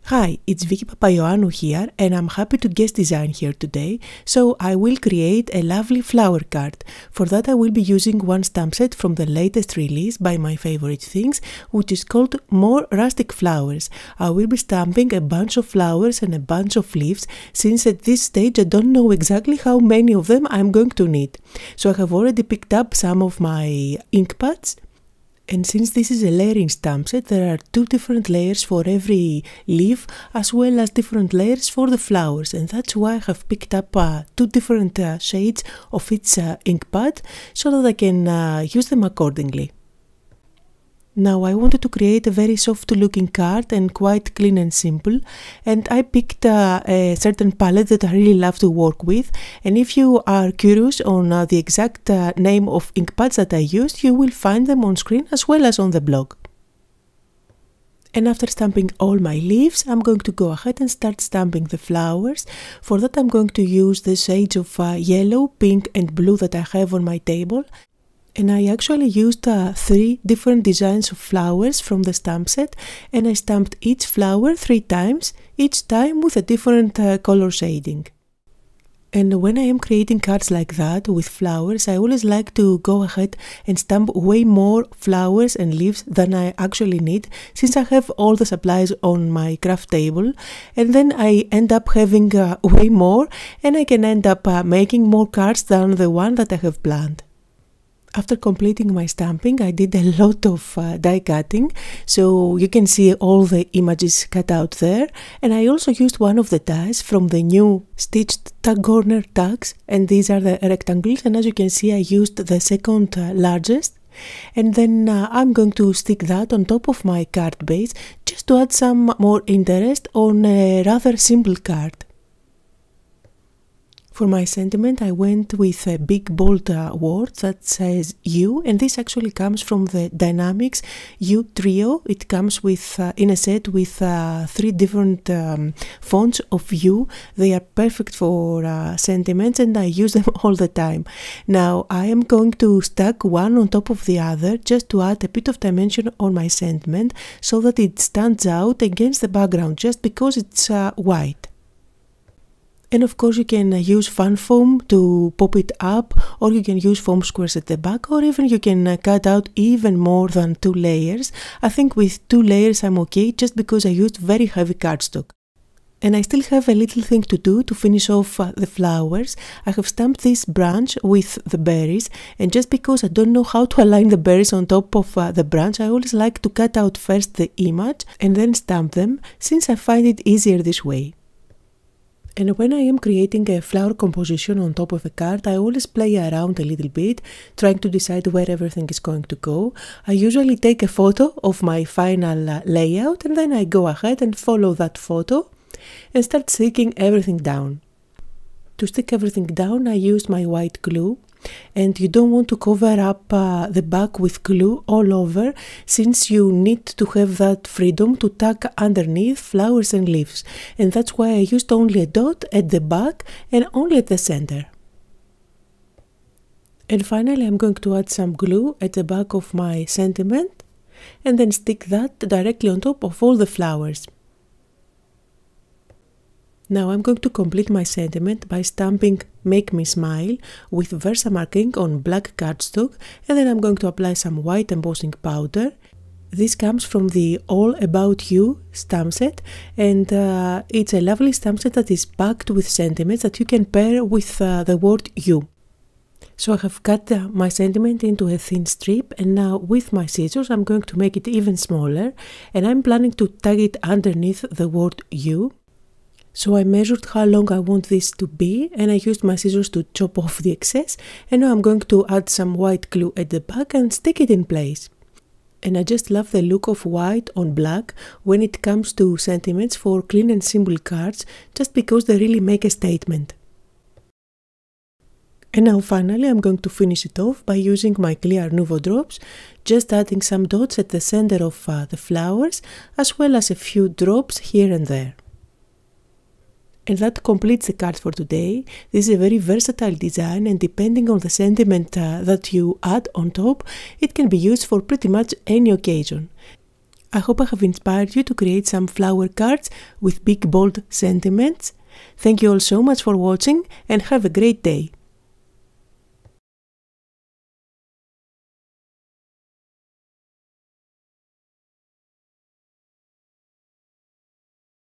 Hi, it's Vicky Papaioannou here and I'm happy to guest design here today, so I will create a lovely flower card. For that I will be using one stamp set from the latest release by My Favorite Things, which is called More Rustic Flowers. I will be stamping a bunch of flowers and a bunch of leaves, since at this stage I don't know exactly how many of them I'm going to need. So I have already picked up some of my ink pads. And since this is a layering stamp set, there are two different layers for every leaf, as well as different layers for the flowers, and that's why I have picked up two different shades of each ink pad, so that I can use them accordingly. Now I wanted to create a very soft looking card and quite clean and simple, and I picked a certain palette that I really love to work with, and if you are curious on the exact name of ink pads that I used, you will find them on screen as well as on the blog. And after stamping all my leaves, I'm going to go ahead and start stamping the flowers. For that I'm going to use the shades of yellow, pink and blue that I have on my table. And I actually used three different designs of flowers from the stamp set, and I stamped each flower 3 times, each time with a different color shading. And when I am creating cards like that with flowers, I always like to go ahead and stamp way more flowers and leaves than I actually need, since I have all the supplies on my craft table, and then I end up having way more, and I can end up making more cards than the one that I have planned. After completing my stamping, I did a lot of die cutting, so you can see all the images cut out there. And I also used one of the dies from the new stitched tag corner tags, and these are the rectangles, and as you can see I used the second largest. And then I'm going to stick that on top of my card base, just to add some more interest on a rather simple card. For my sentiment, I went with a big bold word that says You, and this actually comes from the Die-namics You Trio. It comes with in a set with 3 different fonts of You. They are perfect for sentiments, and I use them all the time. Now I am going to stack one on top of the other, just to add a bit of dimension on my sentiment, so that it stands out against the background, just because it's white. And of course you can use fan foam to pop it up, or you can use foam squares at the back, or even you can cut out even more than 2 layers. I think with 2 layers I'm okay, just because I used very heavy cardstock. And I still have a little thing to do to finish off the flowers. I have stamped this branch with the berries, and just because I don't know how to align the berries on top of the branch, I always like to cut out first the image and then stamp them, since I find it easier this way. And when I am creating a flower composition on top of a card, I always play around a little bit, trying to decide where everything is going to go. I usually take a photo of my final layout, and then I go ahead and follow that photo and start sticking everything down. To stick everything down, I used my white glue. And you don't want to cover up the back with glue all over, since you need to have that freedom to tack underneath flowers and leaves, and that's why I used only a dot at the back and only at the center. And finally I'm going to add some glue at the back of my sentiment, and then stick that directly on top of all the flowers. Now I'm going to complete my sentiment by stamping Make Me Smile with Versamark ink on black cardstock, and then I'm going to apply some white embossing powder. This comes from the All About You stamp set, and it's a lovely stamp set that is packed with sentiments that you can pair with the word You. So I have cut my sentiment into a thin strip, and now with my scissors I'm going to make it even smaller, and I'm planning to tag it underneath the word You. So I measured how long I want this to be, and I used my scissors to chop off the excess, and now I'm going to add some white glue at the back and stick it in place. And I just love the look of white on black when it comes to sentiments for clean and simple cards, just because they really make a statement. And now finally I'm going to finish it off by using my clear Nuvo drops, just adding some dots at the center of the flowers, as well as a few drops here and there. And that completes the card for today. This is a very versatile design, and depending on the sentiment that you add on top, it can be used for pretty much any occasion. I hope I have inspired you to create some flower cards with big bold sentiments. Thank you all so much for watching and have a great day.